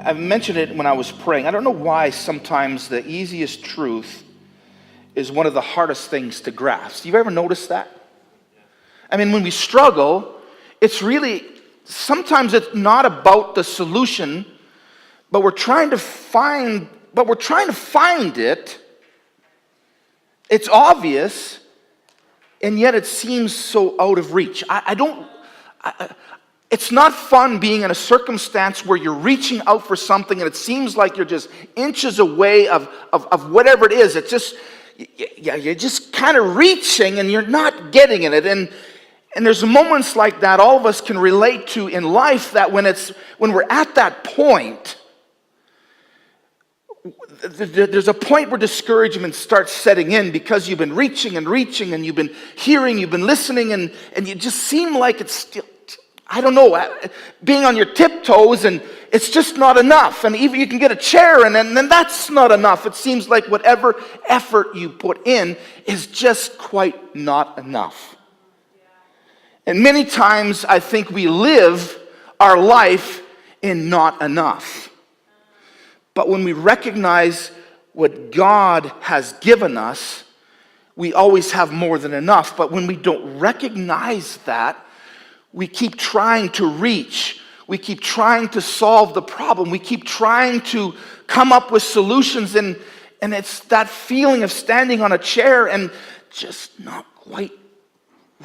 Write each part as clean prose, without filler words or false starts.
I mentioned it when I was praying. I don't know why sometimes the easiest truth is one of the hardest things to grasp. You ever noticed that? I mean, when we struggle, it's really, sometimes it's not about the solution, but we're trying to find it. It's obvious, and yet it seems so out of reach. It's not fun being in a circumstance where you're reaching out for something and it seems like you're just inches away of whatever it is. It's just, you're just kind of reaching and you're not getting in it. And there's moments like that all of us can relate to in life, that when we're at that point, there's a point where discouragement starts setting in because you've been reaching and reaching and you've been hearing, you've been listening, and you just seem like it's still, I don't know, being on your tiptoes, and it's just not enough. And even you can get a chair, and then that's not enough. It seems like whatever effort you put in is just quite not enough. And many times I think we live our life in not enough. But when we recognize what God has given us, we always have more than enough. But when we don't recognize that, we keep trying to reach. We keep trying to solve the problem. We keep trying to come up with solutions. And it's that feeling of standing on a chair and just not quite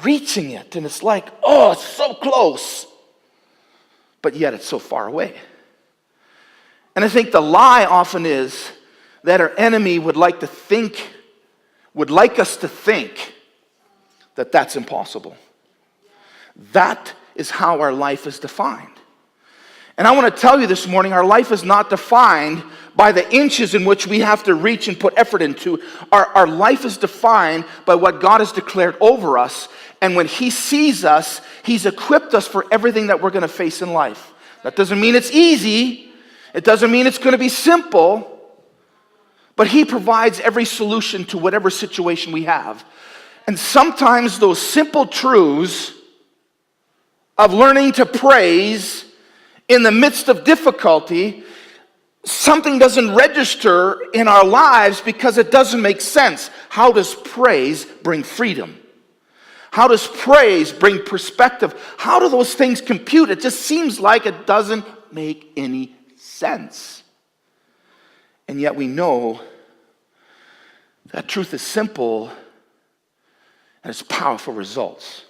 reaching it. And it's like, oh, it's so close. But yet it's so far away. And I think the lie often is that our enemy would like us to think that that's impossible. That is how our life is defined. And I want to tell you this morning, our life is not defined by the inches in which we have to reach and put effort into. Our life is defined by what God has declared over us. And when He sees us, He's equipped us for everything that we're going to face in life. That doesn't mean it's easy. It doesn't mean it's going to be simple. But He provides every solution to whatever situation we have. And sometimes those simple truths of learning to praise in the midst of difficulty, something doesn't register in our lives because it doesn't make sense. How does praise bring freedom? How does praise bring perspective? How do those things compute? It just seems like it doesn't make any sense. And yet we know that truth is simple and it's powerful results.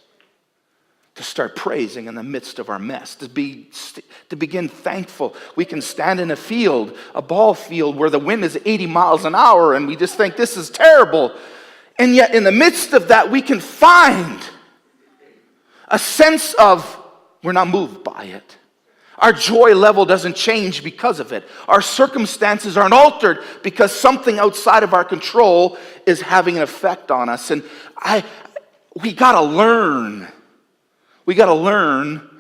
To start praising in the midst of our mess, to begin thankful. We can stand in a ball field where the wind is 80 miles an hour and we just think this is terrible. And yet in the midst of that, we can find a sense of we're not moved by it. Our joy level doesn't change because of it. Our circumstances aren't altered because something outside of our control is having an effect on us. And we gotta learn. We got to learn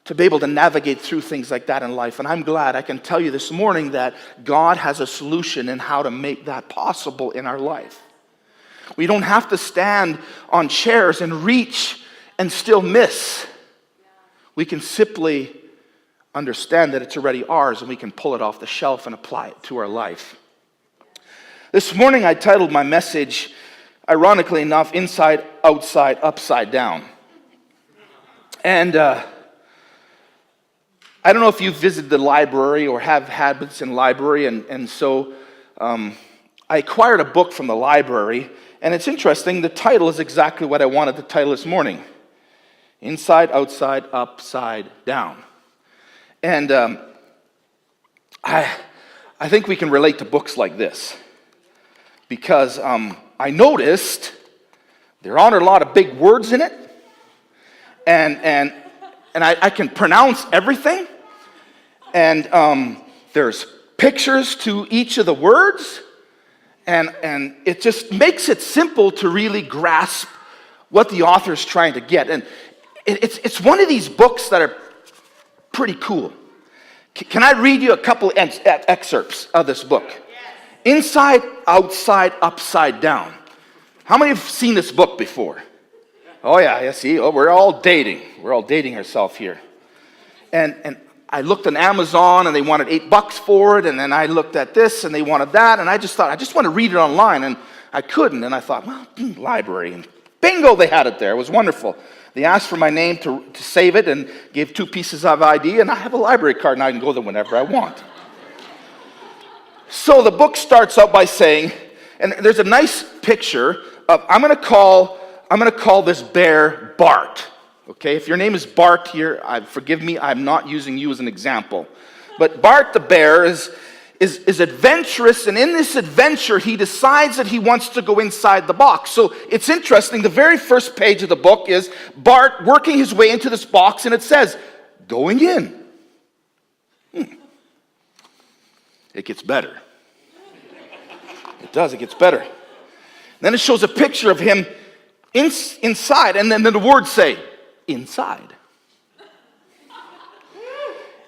to be able to navigate through things like that in life. And I'm glad I can tell you this morning that God has a solution in how to make that possible in our life. We don't have to stand on chairs and reach and still miss. We can simply understand that it's already ours and we can pull it off the shelf and apply it to our life. This morning I titled my message, ironically enough, Inside, Outside, Upside Down. And I don't know if you've visited the library or have habits in library, and so I acquired a book from the library, and it's interesting, the title is exactly what I wanted the title this morning. Inside, Outside, Upside Down. And I think we can relate to books like this, because I noticed there aren't a lot of big words in it. And I can pronounce everything, and there's pictures to each of the words, and it just makes it simple to really grasp what the author's trying to get. And it's one of these books that are pretty cool. Can I read you a couple excerpts of this book? Inside, Outside, Upside Down. How many have seen this book before? Oh yeah, see, we're all dating. We're all dating ourselves here. And I looked on Amazon and they wanted $8 for it, and then I looked at this and they wanted that, and I just thought, I just want to read it online, and I couldn't, and I thought, well, library, and bingo, they had it there. It was wonderful. They asked for my name to save it and gave 2 pieces of ID, and I have a library card, and I can go there whenever I want. So the book starts out by saying, and there's a nice picture of, I'm going to call this bear Bart. Okay, if your name is Bart here, forgive me, I'm not using you as an example. But Bart the bear is adventurous, and in this adventure, he decides that he wants to go inside the box. So it's interesting, the very first page of the book is Bart working his way into this box, and it says, going in. It gets better. It does, it gets better. Then it shows a picture of him inside, and then the words say, inside.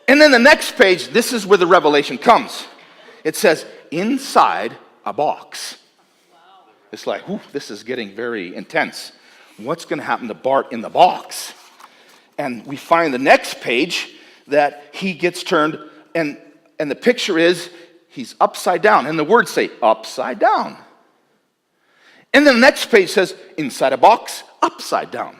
And then the next page, this is where the revelation comes. It says, inside a box. It's like, whew, this is getting very intense. What's going to happen to Bart in the box? And we find the next page that he gets turned, and the picture is he's upside down. And the words say, upside down. And then the next page says, inside a box, upside down.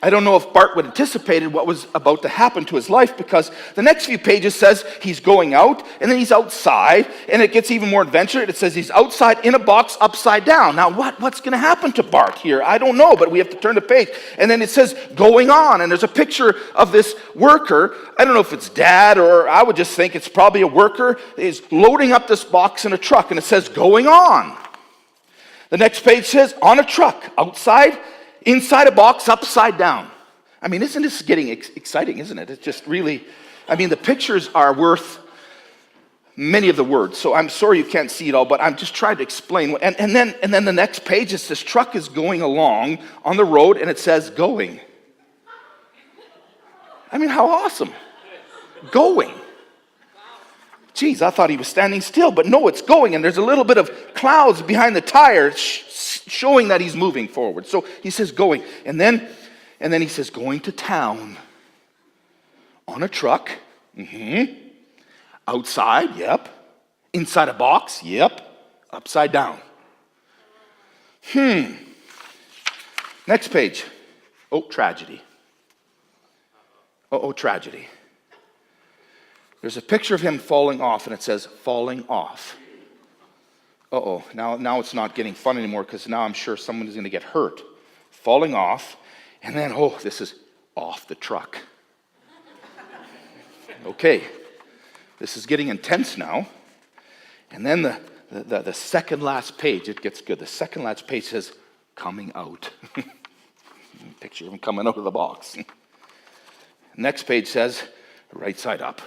I don't know if Bart would anticipated what was about to happen to his life, because the next few pages says he's going out, and then he's outside, and it gets even more adventurous. It says he's outside in a box upside down. Now what's going to happen to Bart here? I don't know, but we have to turn the page. And then it says going on, and there's a picture of this worker. I don't know if it's dad, or I would just think it's probably a worker, is loading up this box in a truck, and it says going on. The next page says on a truck, outside, inside a box, upside down. I mean, isn't this getting exciting, isn't it? It's just really, I mean, the pictures are worth many of the words. So I'm sorry you can't see it all, but I'm just trying to explain. And then the next page is this truck is going along on the road, and it says going. I mean, how awesome. Going. Geez, I thought he was standing still, but no, it's going, and there's a little bit of clouds behind the tires showing that he's moving forward. So he says going, and then he says going to town on a truck. Outside, yep. Inside a box, yep. Upside down. Next page. Oh, tragedy. Oh, tragedy. There's a picture of him falling off, and it says falling off. Now it's not getting fun anymore, because now I'm sure someone is going to get hurt. Falling off, and then, this is off the truck. Okay, this is getting intense now. And then the second last page, it gets good. The second last page says coming out. Picture of him coming out of the box. Next page says right side up.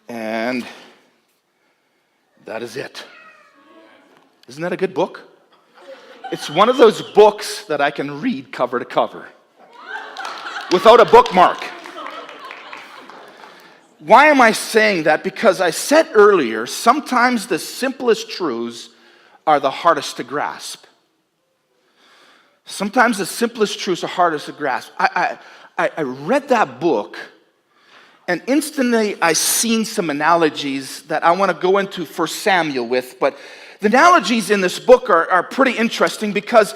And that is it. Isn't that a good book? It's one of those books that I can read cover to cover without a bookmark. Why am I saying that? Because I said earlier, sometimes the simplest truths are the hardest to grasp. Sometimes the simplest truths are hardest to grasp. I read that book, and instantly I seen some analogies that I want to go into for Samuel with, but the analogies in this book are pretty interesting, because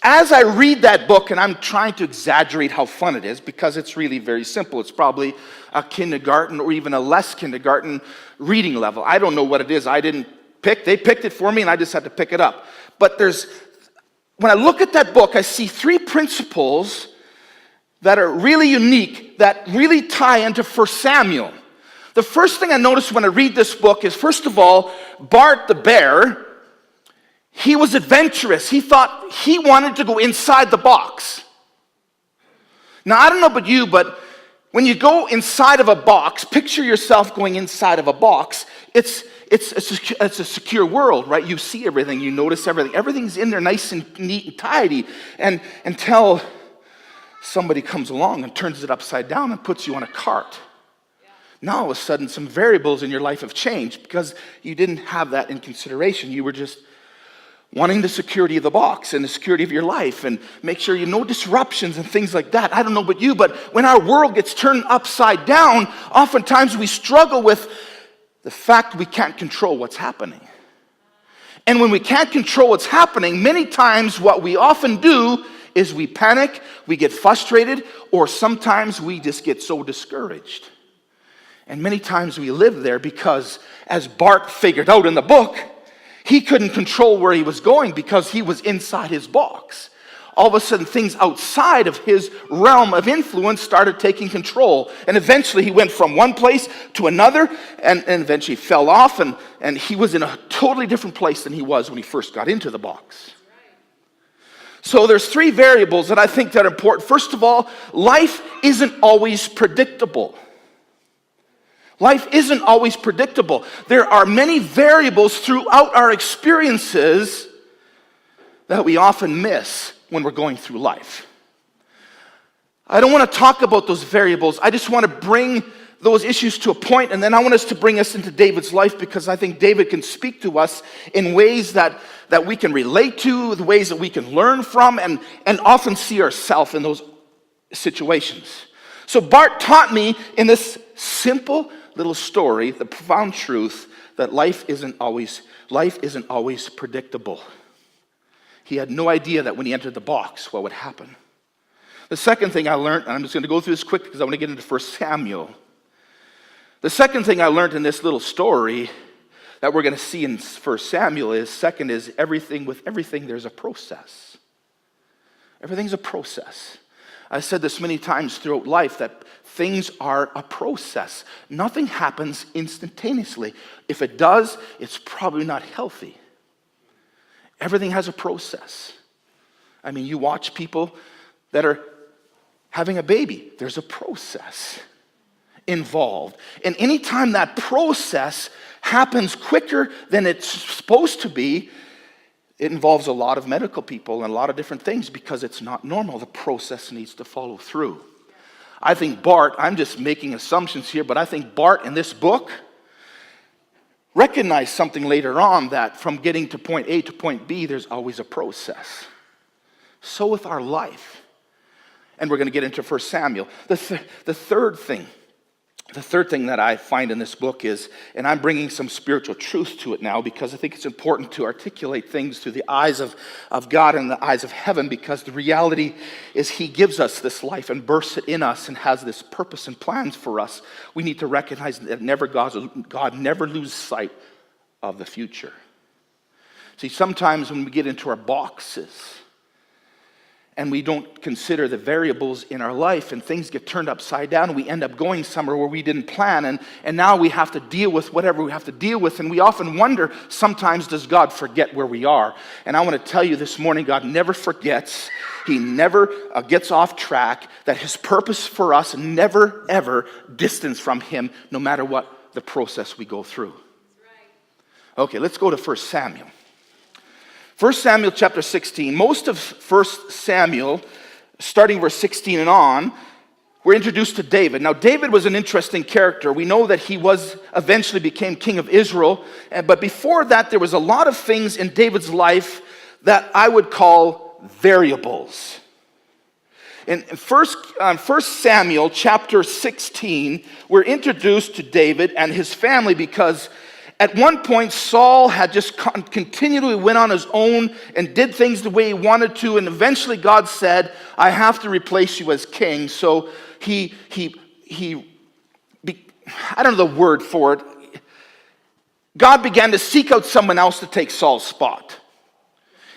as I read that book, and I'm trying to exaggerate how fun it is, because it's really very simple. It's probably a kindergarten or even a less kindergarten reading level. I don't know what it is. I didn't pick. They picked it for me, and I just had to pick it up. But when I look at that book, I see 3 principles that are really unique, that really tie into 1 Samuel. The first thing I notice when I read this book is, first of all, Bart the bear, he was adventurous. He thought he wanted to go inside the box. Now, I don't know about you, but when you go inside of a box, picture yourself going inside of a box. It's a secure world, right? You see everything, you notice everything. Everything's in there nice and neat and tidy. And until somebody comes along and turns it upside down and puts you on a cart. Now, all of a sudden, some variables in your life have changed, because you didn't have that in consideration. You were just wanting the security of the box and the security of your life and make sure no disruptions and things like that. I don't know about you, but when our world gets turned upside down, oftentimes we struggle with the fact we can't control what's happening. And when we can't control what's happening, many times what we often do is we panic, we get frustrated, or sometimes we just get so discouraged. And many times we live there because, as Bart figured out in the book, he couldn't control where he was going because he was inside his box. All of a sudden, things outside of his realm of influence started taking control. And eventually, he went from one place to another and eventually fell off. And he was in a totally different place than he was when he first got into the box. So there's three variables that I think that are important. First of all, life isn't always predictable. Life isn't always predictable. There are many variables throughout our experiences that we often miss when we're going through life. I don't want to talk about those variables. I just want to bring those issues to a point, and then I want us to bring us into David's life because I think David can speak to us in ways that we can relate to, the ways that we can learn from, and often see ourselves in those situations. So Bart taught me in this simple little story the profound truth that life isn't always predictable. He had no idea that when he entered the box, what would happen. The second thing I learned, and I'm just going to go through this quick because I want to get into 1 Samuel. The second thing I learned in this little story that we're going to see in 1 Samuel is everything, with everything, there's a process. Everything's a process. I said this many times throughout life that things are a process. Nothing happens instantaneously. If it does, it's probably not healthy. Everything has a process. I mean, you watch people that are having a baby. There's a process involved. And anytime that process happens quicker than it's supposed to be, it involves a lot of medical people and a lot of different things because it's not normal. The process needs to follow through. I think Bart, I'm just making assumptions here, but I think Bart in this book recognized something later on, that from getting to point A to point B, there's always a process. So with our life. And we're going to get into 1 Samuel. The third thing that I find in this book is, and I'm bringing some spiritual truth to it now because I think it's important to articulate things through the eyes of God and the eyes of heaven, because the reality is He gives us this life and bursts it in us and has this purpose and plans for us. We need to recognize that God never loses sight of the future. See, sometimes when we get into our boxes and we don't consider the variables in our life and things get turned upside down, we end up going somewhere where we didn't plan, and now we have to deal with whatever we have to deal with, and we often wonder sometimes, does God forget where we are? And I want to tell you this morning, God never forgets. He never gets off track, that His purpose for us never ever distance from Him, no matter what the process we go through. Okay, let's go to 1 Samuel. 1 Samuel chapter 16, most of 1 Samuel, starting verse 16 and on, we're introduced to David. Now, David was an interesting character. We know that he eventually became king of Israel. But before that, there was a lot of things in David's life that I would call variables. In 1 Samuel chapter 16, we're introduced to David and his family because at one point, Saul had just continually went on his own and did things the way he wanted to, and eventually God said, I have to replace you as king. So I don't know the word for it. God began to seek out someone else to take Saul's spot.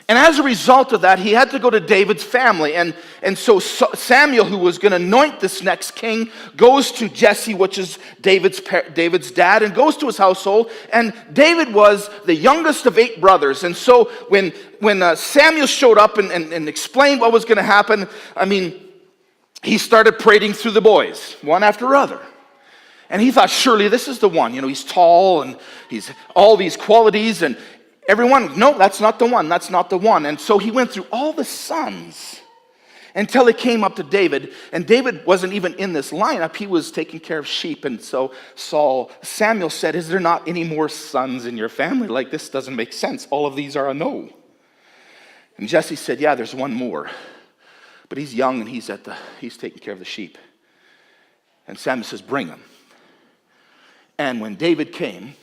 And as a result of that, he had to go to David's family. And so Samuel, who was going to anoint this next king, goes to Jesse, which is David's dad, and goes to his household. And David was the youngest of 8 brothers. And so when Samuel showed up and explained what was going to happen, I mean, he started parading through the boys, one after other. And he thought, surely this is the one. You know, he's tall and he's all these qualities, and everyone, no, that's not the one, that's not the one. And so he went through all the sons until he came up to David. And David wasn't even in this lineup. He was taking care of sheep. And so Samuel said, is there not any more sons in your family? Like, this doesn't make sense. All of these are a no. And Jesse said, yeah, there's one more. But he's young and he's taking care of the sheep. And Samuel says, bring him. And when David came,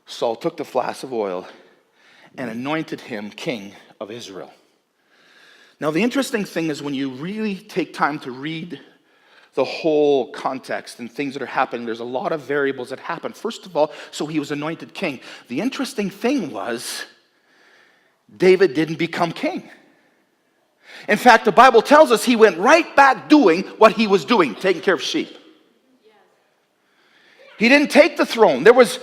Saul took the flask of oil and anointed him king of Israel. Now, the interesting thing is when you really take time to read the whole context and things that are happening, there's a lot of variables that happen. First of all, so he was anointed king. The interesting thing was David didn't become king. In fact, the Bible tells us he went right back doing what he was doing, taking care of sheep. He didn't take the throne. There was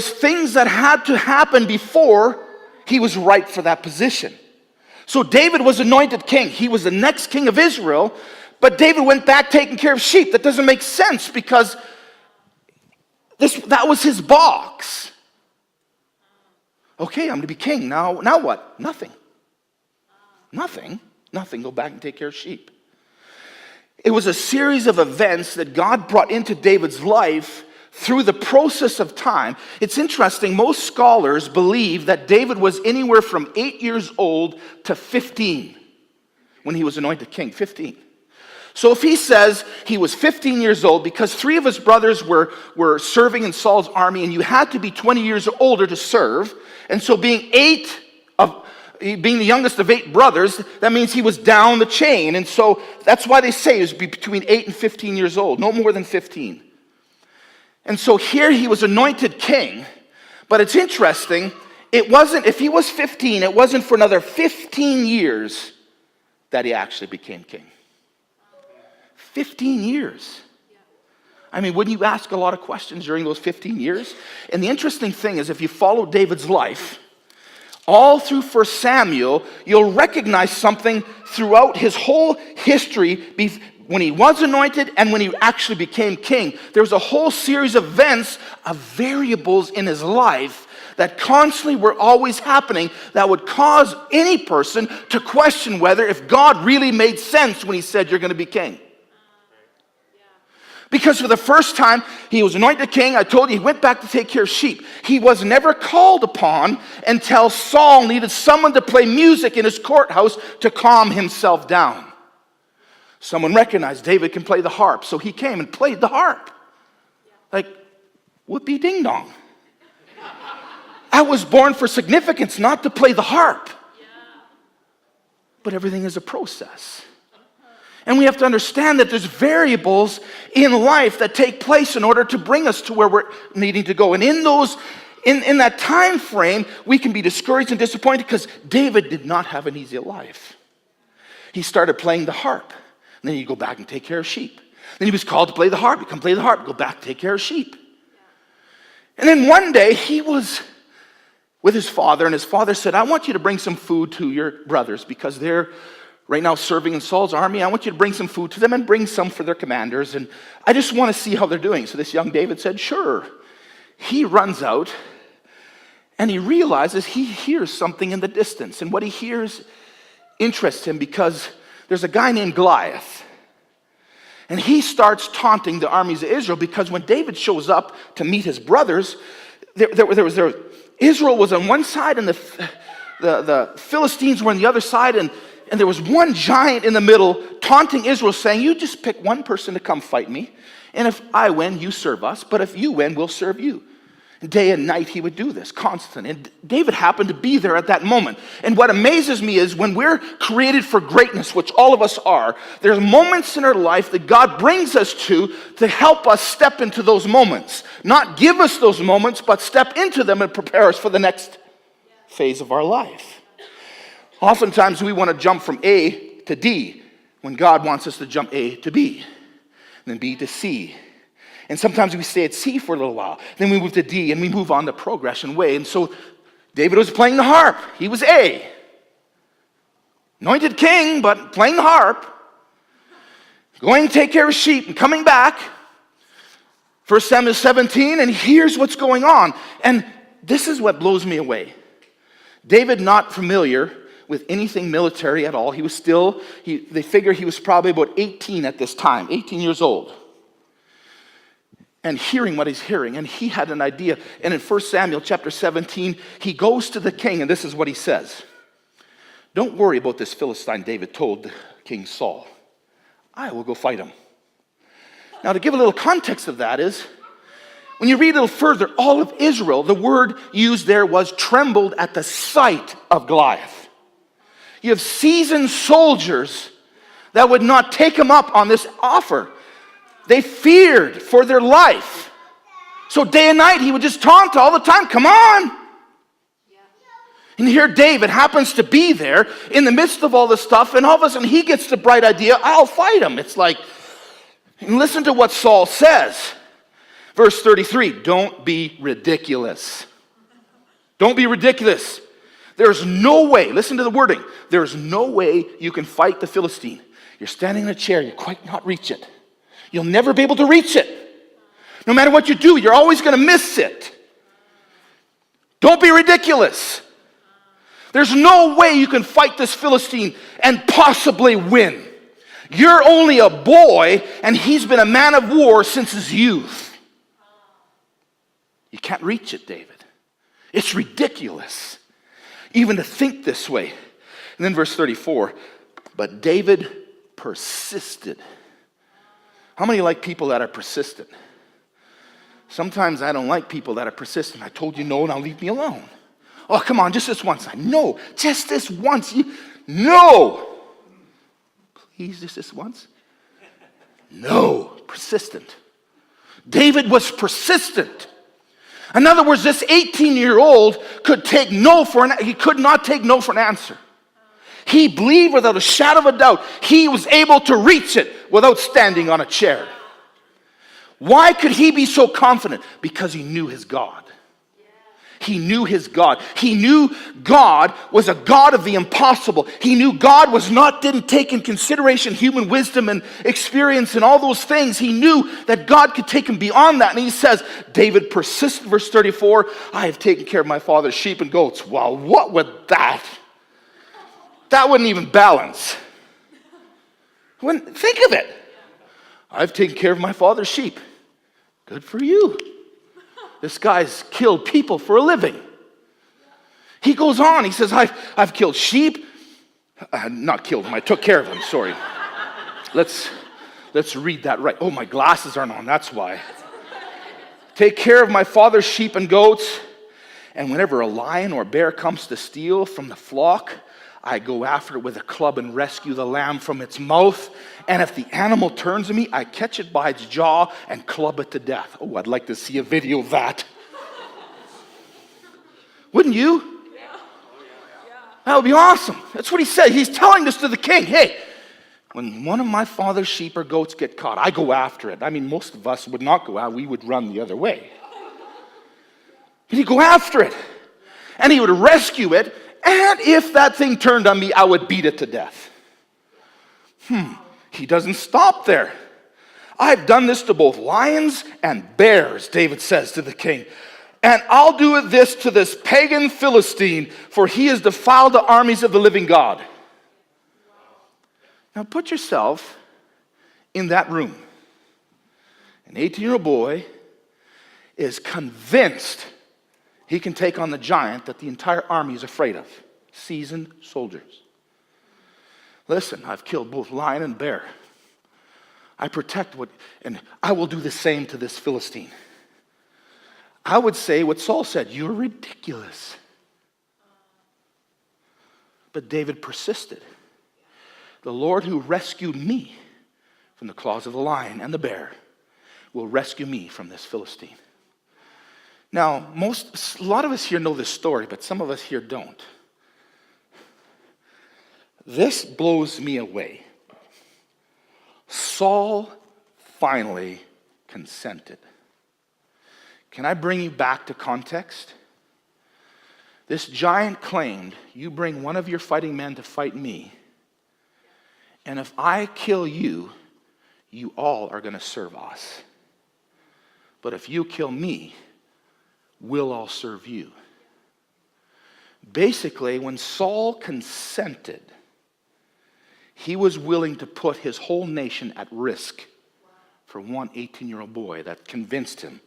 things that had to happen before he was right for that position. So David was anointed king. He was the next king of Israel, but David went back taking care of sheep. That doesn't make sense because that was his box. Okay, I'm going to be king. Now what? Nothing. Go back and take care of sheep. It was a series of events that God brought into David's life through the process of time. It's interesting, most scholars believe that David was anywhere from 8 years old to 15 when he was anointed king, 15. So if he says he was 15 years old, because 3 of his brothers were serving in Saul's army, and you had to be 20 years older to serve, and so being the youngest of 8 brothers, that means he was down the chain, and so that's why they say he was between 8 and 15 years old, no more than 15. And so here he was anointed king, but it's interesting, if he was 15, it wasn't for another 15 years that he actually became king. 15 years. I mean, wouldn't you ask a lot of questions during those 15 years? And the interesting thing is, if you follow David's life, all through 1 Samuel, you'll recognize something throughout his whole history when he was anointed and when he actually became king. There was a whole series of events, of variables in his life that constantly were always happening that would cause any person to question whether if God really made sense when he said you're going to be king. Because for the first time, he was anointed king. I told you, he went back to take care of sheep. He was never called upon until Saul needed someone to play music in his courthouse to calm himself down. Someone recognized David can play the harp, so he came and played the harp. Like, whoopee ding dong. I was born for significance, not to play the harp. But everything is a process. And we have to understand that there's variables in life that take place in order to bring us to where we're needing to go. And in that time frame, we can be discouraged and disappointed because David did not have an easy life. He started playing the harp. And then he'd go back and take care of sheep. Then he was called to play the harp. He'd come play the harp, go back, take care of sheep. And then one day he was with his father, and his father said, I want you to bring some food to your brothers because they're right now serving in Saul's army. I want you to bring some food to them and bring some for their commanders. And I just want to see how they're doing. So this young David said, sure. He runs out and he realizes he hears something in the distance. And what he hears interests him because there's a guy named Goliath. And he starts taunting the armies of Israel because when David shows up to meet his brothers, Israel was on one side and the Philistines were on the other side, and there was one giant in the middle taunting Israel, saying, you just pick one person to come fight me, and if I win, you serve us, but if you win, we'll serve you. And day and night he would do this, constant. And David happened to be there at that moment. And what amazes me is when we're created for greatness, which all of us are, there's moments in our life that God brings us to help us step into those moments. Not give us those moments, but step into them and prepare us for the next phase of our life. Oftentimes we want to jump from A to D when God wants us to jump A to B, and then B to C. And sometimes we stay at C for a little while. Then we move to D and we move on the progression way. And so David was playing the harp. He was A. Anointed king, but playing the harp. Going to take care of sheep and coming back. 1 Samuel 17, and here's what's going on. And this is what blows me away. David, not familiar with anything military at all. He was still, they figure he was probably about 18 at this time, 18 years old. And hearing what he's hearing, and he had an idea. And in 1 Samuel chapter 17, he goes to the king, and this is what he says. Don't worry about this Philistine, David told King Saul. I will go fight him. Now, to give a little context of that is, when you read a little further, all of Israel, the word used there was trembled at the sight of Goliath. You have seasoned soldiers that would not take him up on this offer. They feared for their life. So day and night he would just taunt all the time, come on. And here David happens to be there in the midst of all this stuff, and all of a sudden he gets the bright idea, I'll fight him. It's like, and listen to what Saul says. Verse 33, don't be ridiculous. Don't be ridiculous. There's no way, listen to the wording, there's no way you can fight the Philistine. You're standing in a chair, you quite not reach it. You'll never be able to reach it. No matter what you do, you're always going to miss it. Don't be ridiculous. There's no way you can fight this Philistine and possibly win. You're only a boy, and he's been a man of war since his youth. You can't reach it, David. It's ridiculous even to think this way. And then verse 34, but David persisted. How many like people that are persistent? Sometimes I don't like people that are persistent. I told you no, now leave me alone. Oh, come on, just this once. No, just this once. No. Please, just this once. No, persistent. David was persistent. In other words, this 18-year-old could take no for he could not take no for an answer. He believed without a shadow of a doubt he was able to reach it without standing on a chair. Why could he be so confident? Because he knew his God. He knew his God. He knew God was a God of the impossible. He knew God didn't take in consideration human wisdom and experience and all those things. He knew that God could take him beyond that. And he says, David persisted, verse 34, I have taken care of my father's sheep and goats. Well, what would that? That wouldn't even balance. Think of it. I've taken care of my father's sheep. Good for you. This guy's killed people for a living. He goes on. He says, I've killed sheep. Not killed them. I took care of them. Sorry. Let's read that right. Oh, my glasses aren't on. That's why. Take care of my father's sheep and goats. And whenever a lion or bear comes to steal from the flock, I go after it with a club and rescue the lamb from its mouth. And if the animal turns on me, I catch it by its jaw and club it to death. Oh, I'd like to see a video of that. Wouldn't you? That would be awesome. That's what he said. He's telling this to the king. Hey, when one of my father's sheep or goats get caught, I go after it. I mean, most of us would not go out. We would run the other way. But he'd go after it. And he would rescue it. And if that thing turned on me, I would beat it to death. He doesn't stop there. I've done this to both lions and bears, David says to the king. And I'll do this to this pagan Philistine, for he has defiled the armies of the living God. Now put yourself in that room. An 18-year-old boy is convinced he can take on the giant that the entire army is afraid of. Seasoned soldiers. Listen, I've killed both lion and bear. I protect and I will do the same to this Philistine. I would say what Saul said, you're ridiculous. But David persisted. The Lord who rescued me from the claws of the lion and the bear will rescue me from this Philistine. Now, a lot of us here know this story, but some of us here don't. This blows me away. Saul finally consented. Can I bring you back to context? This giant claimed, you bring one of your fighting men to fight me, and if I kill you, you all are going to serve us. But if you kill me, we'll all serve you. Basically, when Saul consented, he was willing to put his whole nation at risk for one 18-year-old boy that convinced him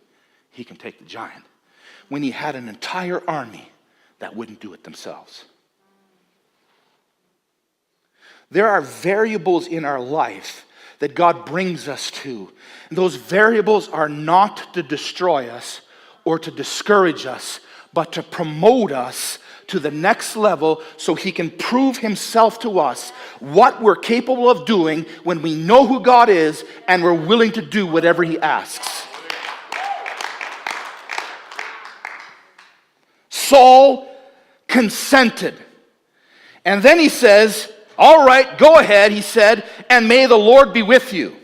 he can take the giant, when he had an entire army that wouldn't do it themselves. There are variables in our life that God brings us to. And those variables are not to destroy us or to discourage us, but to promote us to the next level so he can prove himself to us, what we're capable of doing when we know who God is and we're willing to do whatever he asks. Saul consented. And then he says, all right, go ahead, he said, and may the Lord be with you.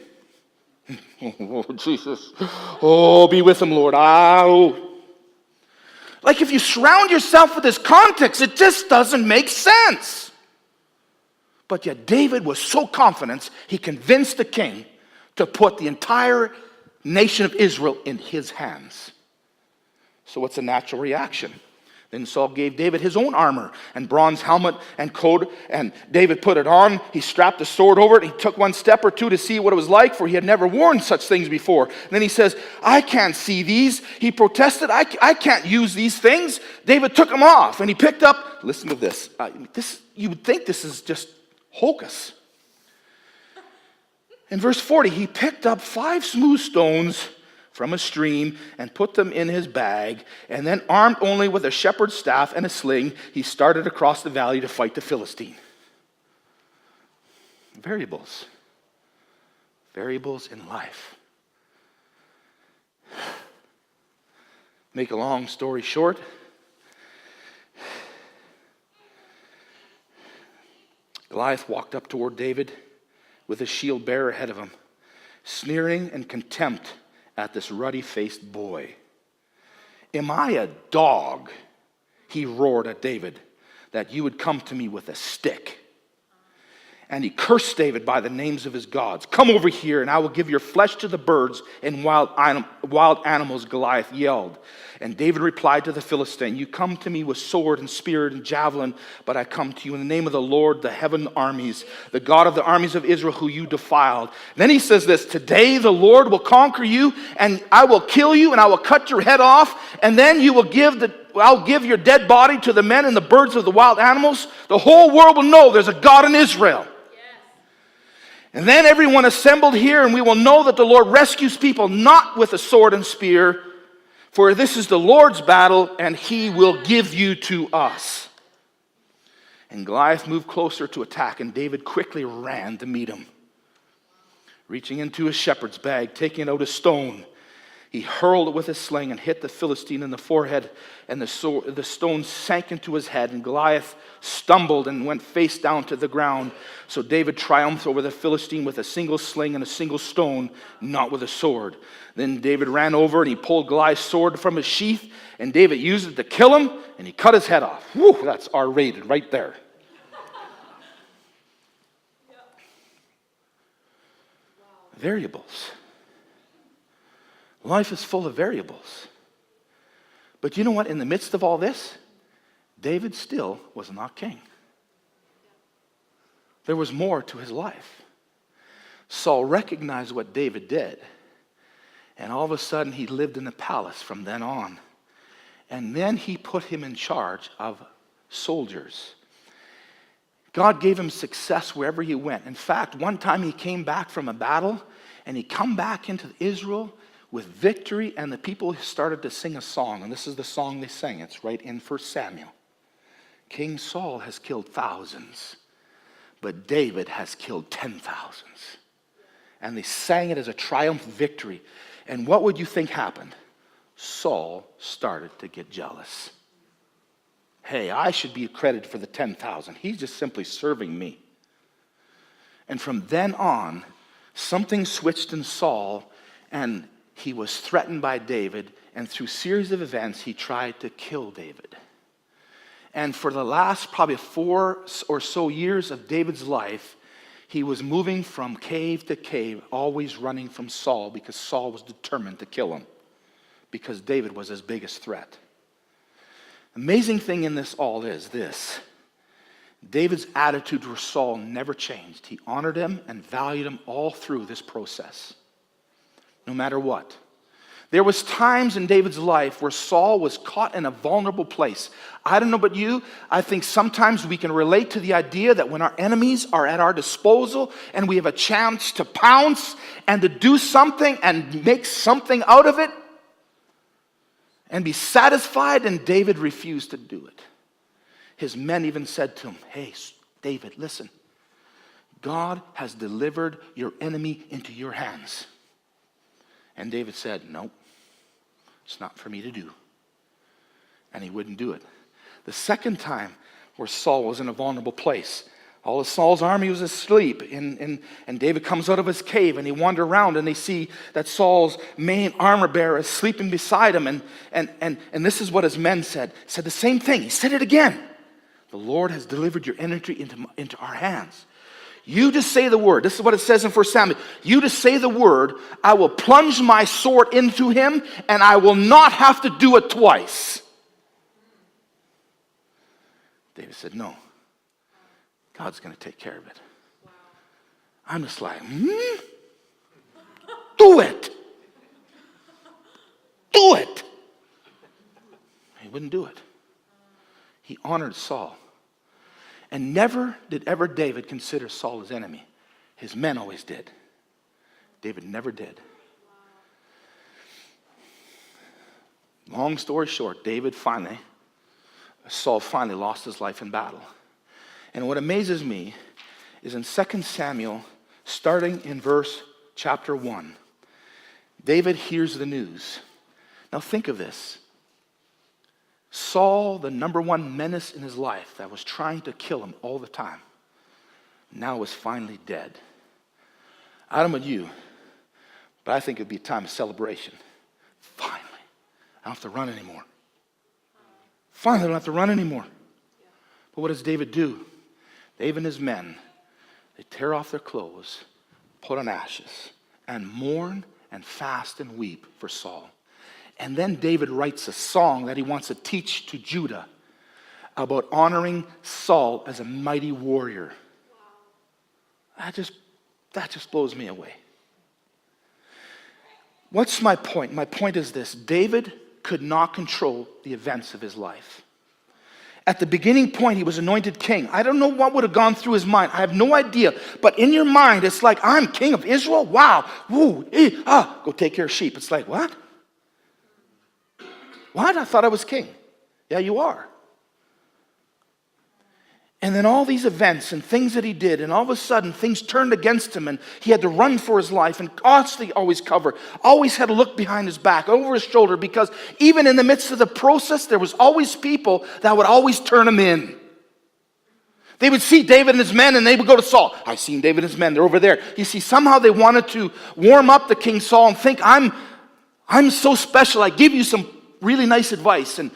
Oh, Jesus. Oh, be with him, Lord. Like if you surround yourself with this context, it just doesn't make sense. But yet David was so confident, he convinced the king to put the entire nation of Israel in his hands. So what's a natural reaction? Then Saul gave David his own armor and bronze helmet and coat, and David put it on. He strapped a sword over it. He took one step or two to see what it was like, for he had never worn such things before. And then he says, I can't see these. He protested, I can't use these things. David took them off, and he picked up, listen to this. You would think this is just hocus. In verse 40, he picked up 5 smooth stones from a stream and put them in his bag, and then armed only with a shepherd's staff and a sling, he started across the valley to fight the Philistine. Variables. Variables in life. Make a long story short, Goliath walked up toward David with a shield bearer ahead of him, sneering and contempt at this ruddy-faced boy. Am I a dog, he roared at David, that you would come to me with a stick? And he cursed David by the names of his gods. Come over here, and I will give your flesh to the birds and wild animals, Goliath yelled. And David replied to the Philistine, you come to me with sword and spear and javelin, but I come to you in the name of the Lord, the heaven armies, the God of the armies of Israel, who you defiled. Then he says this, today the Lord will conquer you, and I will kill you, and I will cut your head off, and then I'll give your dead body to the men and the birds of the wild animals. The whole world will know there's a God in Israel. And then everyone assembled here, and we will know that the Lord rescues people not with a sword and spear, for this is the Lord's battle, and he will give you to us. And Goliath moved closer to attack, and David quickly ran to meet him. Reaching into his shepherd's bag, taking out a stone, he hurled it with his sling and hit the Philistine in the forehead, and the stone sank into his head, and Goliath stumbled and went face down to the ground. So David triumphed over the Philistine with a single sling and a single stone, not with a sword. Then David ran over and he pulled Goliath's sword from his sheath, and David used it to kill him, and he cut his head off. Whew, that's R-rated right there. Variables. Life is full of variables. But you know what? In the midst of all this, David still was not king. There was more to his life. Saul recognized what David did. And all of a sudden, he lived in the palace from then on. And then he put him in charge of soldiers. God gave him success wherever he went. In fact, one time he came back from a battle, and he come back into Israel with victory, and the people started to sing a song. And this is the song they sang. It's right in 1 Samuel. King Saul has killed thousands, but David has killed 10,000s. And they sang it as a triumph victory. And what would you think happened? Saul started to get jealous. Hey, I should be credited for the 10,000. He's just simply serving me. And from then on, something switched in Saul, and he was threatened by David, and through a series of events, he tried to kill David. And for the last probably 4 or so years of David's life, he was moving from cave to cave, always running from Saul, because Saul was determined to kill him, because David was his biggest threat. Amazing thing in this all is this. David's attitude toward Saul never changed. He honored him and valued him all through this process. No matter what. There was times in David's life where Saul was caught in a vulnerable place. I don't know about you, I think sometimes we can relate to the idea that when our enemies are at our disposal and we have a chance to pounce and to do something and make something out of it and be satisfied, and David refused to do it. His men even said to him, hey, David, listen, God has delivered your enemy into your hands. And David said, no, it's not for me to do. And he wouldn't do it. The second time where Saul was in a vulnerable place, all of Saul's army was asleep, and David comes out of his cave, and he wanders around, and they see that Saul's main armor bearer is sleeping beside him, and this is what his men said. He said the same thing. He said it again. The Lord has delivered your enemy into our hands. You just say the word. This is what it says in 1 Samuel. You just say the word, I will plunge my sword into him, and I will not have to do it twice. David said, no. God's going to take care of it. I'm just like, do it. Do it. He wouldn't do it. He honored Saul. And never did ever David consider Saul his enemy. His men always did. David never did. Long story short, Saul finally lost his life in battle. And what amazes me is in 2 Samuel, starting in chapter 1, David hears the news. Now think of this. Saul, the number one menace in his life that was trying to kill him all the time, now was finally dead. I don't know about you, but I think it would be a time of celebration. Finally, I don't have to run anymore. Finally, I don't have to run anymore. But what does David do? David and his men, they tear off their clothes, put on ashes, and mourn and fast and weep for Saul. And then David writes a song that he wants to teach to Judah about honoring Saul as a mighty warrior. That just blows me away. What's my point? My point is this. David could not control the events of his life. At the beginning point, he was anointed king. I don't know what would have gone through his mind. I have no idea. But in your mind, it's like, I'm king of Israel? Wow. Woo. Go take care of sheep. It's like, what? What? I thought I was king. Yeah, you are. And then all these events and things that he did, and all of a sudden things turned against him, and he had to run for his life and constantly always cover, always had to look behind his back, over his shoulder, because even in the midst of the process, there was always people that would always turn him in. They would see David and his men, and they would go to Saul. I've seen David and his men, they're over there. You see, somehow they wanted to warm up the King Saul and think, I'm so special, I give you some really nice advice. And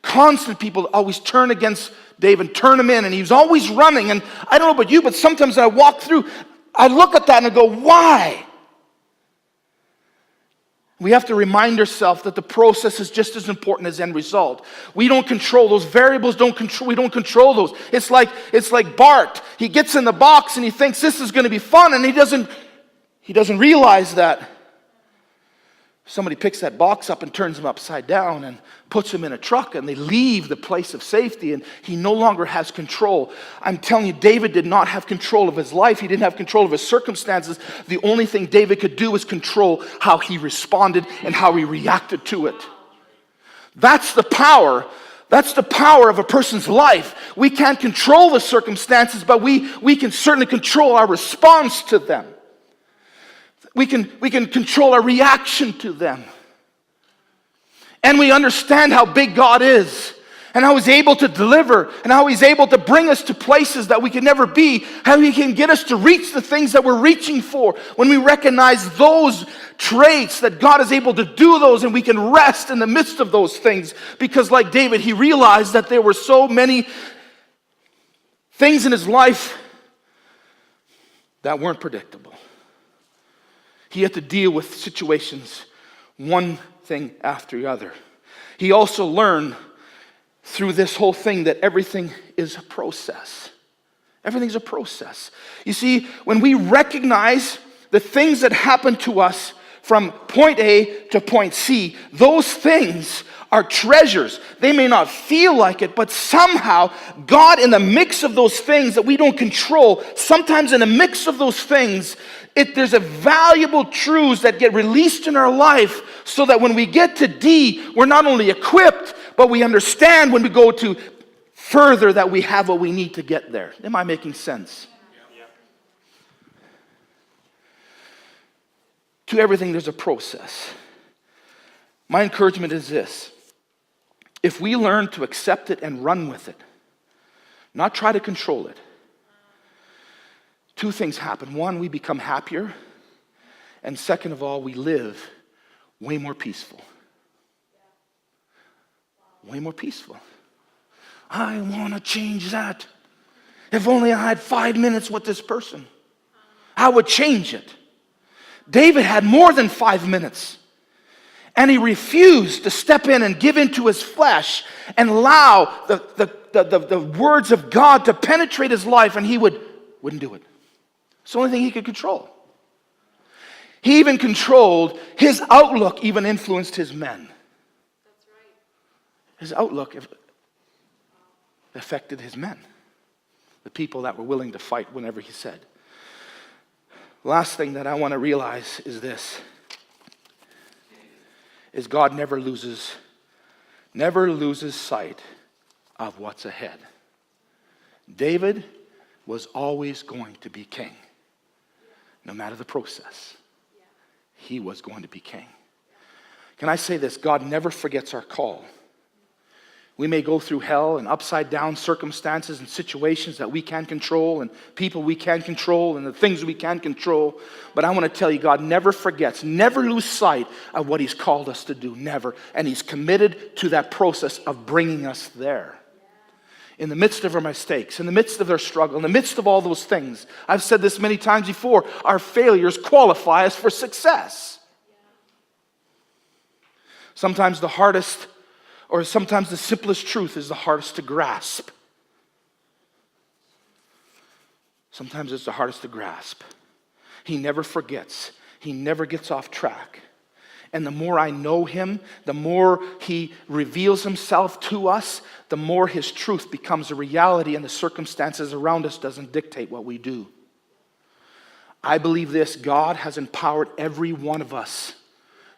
constant people always turn against David, turn him in, and he was always running. And I don't know about you, but sometimes I walk through, I look at that and I go, why? We have to remind ourselves that the process is just as important as end result. We don't control those variables. We don't control those. It's like Bart. He gets in the box and he thinks this is going to be fun, and he doesn't realize that somebody picks that box up and turns him upside down and puts him in a truck, and they leave the place of safety, and he no longer has control. I'm telling you, David did not have control of his life. He didn't have control of his circumstances. The only thing David could do was control how he responded and how he reacted to it. That's the power. That's the power of a person's life. We can't control the circumstances, but we can certainly control our response to them. We can control our reaction to them. And we understand how big God is, and how He's able to deliver, and how He's able to bring us to places that we can never be, how He can get us to reach the things that we're reaching for. When we recognize those traits, that God is able to do those, and we can rest in the midst of those things. Because like David, he realized that there were so many things in his life that weren't predictable. He had to deal with situations, one thing after the other. He also learned through this whole thing that everything is a process. Everything's a process. You see, when we recognize the things that happen to us from point A to point C, those things are treasures. They may not feel like it, but somehow God, in the mix of those things that we don't control, sometimes in the mix of those things, there's a valuable truths that get released in our life so that when we get to D, we're not only equipped, but we understand when we go to further that we have what we need to get there. Am I making sense? To everything, there's a process. My encouragement is this. If we learn to accept it and run with it, not try to control it, two things happen. One, we become happier. And second of all, we live way more peaceful. Way more peaceful. I want to change that. If only I had 5 minutes with this person, I would change it. David had more than 5 minutes. And he refused to step in and give into his flesh and allow the words of God to penetrate his life, and he wouldn't do it. It's the only thing he could control. He even controlled his outlook, even influenced his men. That's right. His outlook affected his men, the people that were willing to fight whenever he said. Last thing that I want to realize is this. Is God never loses sight of what's ahead. David was always going to be king. No matter the process. He was going to be king. Can I say this? God never forgets our call. We may go through hell and upside down circumstances and situations that we can't control and people we can't control and the things we can't control. But I want to tell you, God never forgets, never lose sight of what He's called us to do, never. And He's committed to that process of bringing us there. In the midst of our mistakes, in the midst of our struggle, in the midst of all those things, I've said this many times before, our failures qualify us for success. Sometimes the hardest, or sometimes the simplest truth is the hardest to grasp. Sometimes it's the hardest to grasp. He never forgets. He never gets off track. And the more I know Him, the more He reveals Himself to us, the more His truth becomes a reality and the circumstances around us doesn't dictate what we do. I believe this, God has empowered every one of us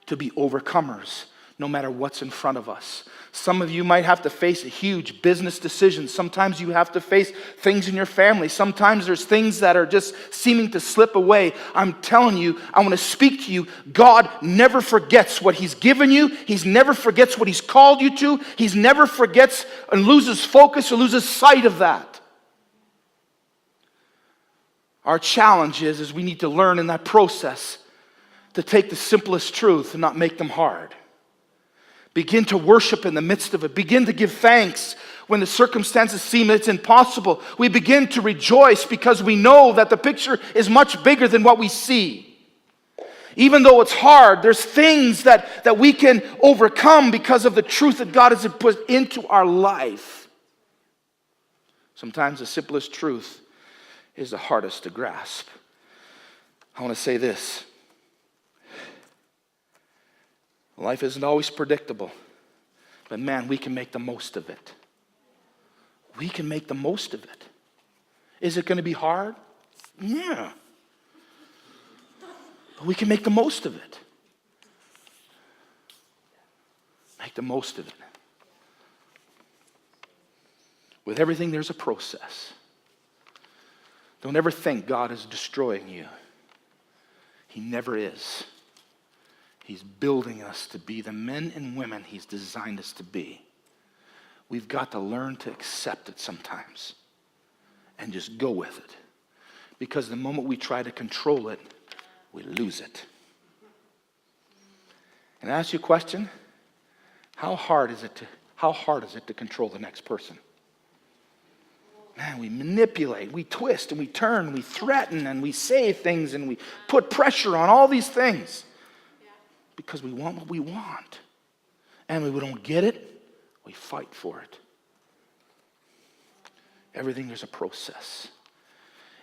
to be overcomers, no matter what's in front of us. Some of you might have to face a huge business decision. Sometimes you have to face things in your family. Sometimes there's things that are just seeming to slip away. I'm telling you, I want to speak to you. God never forgets what He's given you. He never forgets what He's called you to. He never forgets and loses focus or loses sight of that. Our challenge is we need to learn in that process to take the simplest truth and not make them hard. Begin to worship in the midst of it. Begin to give thanks when the circumstances seem it's impossible. We begin to rejoice because we know that the picture is much bigger than what we see. Even though it's hard, there's things that we can overcome because of the truth that God has put into our life. Sometimes the simplest truth is the hardest to grasp. I want to say this. Life isn't always predictable, but man, we can make the most of it. We can make the most of it. Is it going to be hard? Yeah. But we can make the most of it. Make the most of it. With everything, there's a process. Don't ever think God is destroying you. He never is. He's building us to be the men and women He's designed us to be. We've got to learn to accept it sometimes and just go with it. Because the moment we try to control it, we lose it. And I ask you a question, how hard is it to control the next person? Man, we manipulate, we twist, and we turn, we threaten, and we say things, and we put pressure on all these things. Because we want what we want. And when we don't get it, we fight for it. Everything, there's a process.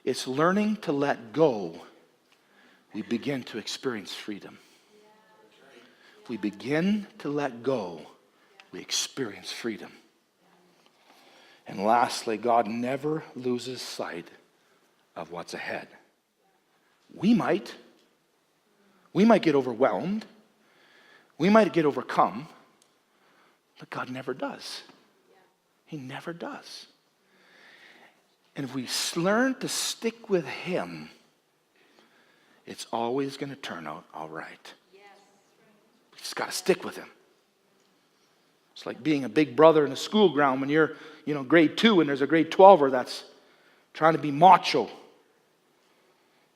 It's learning to let go. We begin to experience freedom. we begin to let go, we experience freedom. And lastly, God never loses sight of what's ahead. We might get overwhelmed. We might get overcome. But God never does. He never does. And if we learn to stick with him, it's always going to turn out all right. We just got to stick with him. It's like being a big brother in a school ground when you're, grade 2 and there's a grade 12er that's trying to be macho.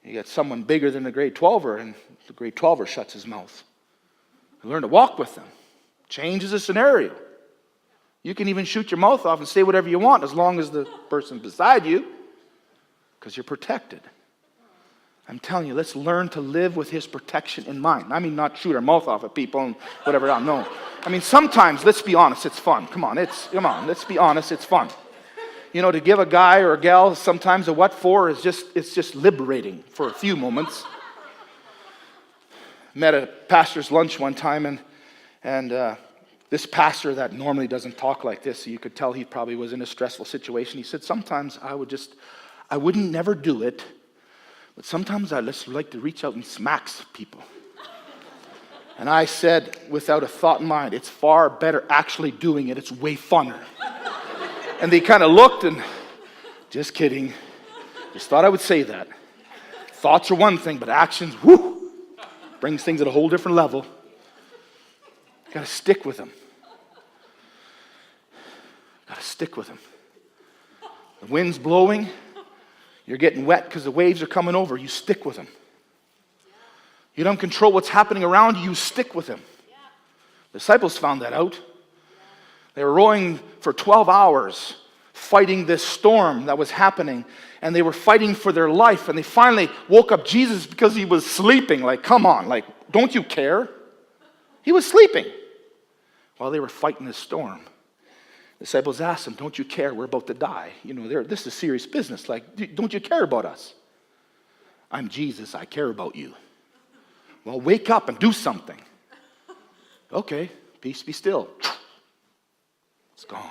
You get someone bigger than the grade 12er and the grade 12er shuts his mouth. You learn to walk with them. Changes the scenario. You can even shoot your mouth off and say whatever you want as long as the person beside you, because you're protected. I'm telling you, let's learn to live with his protection in mind. I mean, not shoot our mouth off at people and whatever. No. I mean, sometimes, let's be honest, it's fun. Come on, let's be honest, it's fun. To give a guy or a gal sometimes a what for it's just liberating for a few moments. Met at a pastor's lunch one time, and this pastor that normally doesn't talk like this, so you could tell he probably was in a stressful situation. He said, sometimes I wouldn't never do it, but sometimes I just like to reach out and smack people. And I said, without a thought in mind, it's far better actually doing it. It's way funner. And they kind of looked and, just kidding. Just thought I would say that. Thoughts are one thing, but actions, brings things at a whole different level. Got to stick with them. Got to stick with them. The wind's blowing. You're getting wet because the waves are coming over. You stick with them. You don't control what's happening around you. You stick with them. The disciples found that out. They were rowing for 12 hours, fighting this storm that was happening. And they were fighting for their life. And they finally woke up Jesus because he was sleeping. Like, come on. Like, don't you care? He was sleeping while they were fighting this storm. The disciples asked him, don't you care? We're about to die. This is serious business. Like, don't you care about us? I'm Jesus. I care about you. Well, wake up and do something. Okay, peace be still. It's gone.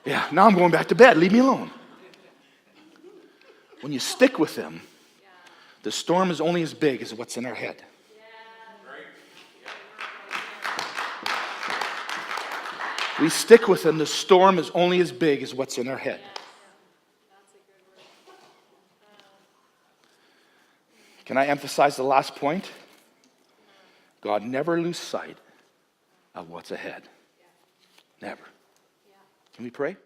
Yeah, now I'm going back to bed. Leave me alone. When you stick with him, the storm is only as big as what's in our head. We stick with him, the storm is only as big as what's in our head. Can I emphasize the last point? God never loses sight of what's ahead. Never. Can we pray?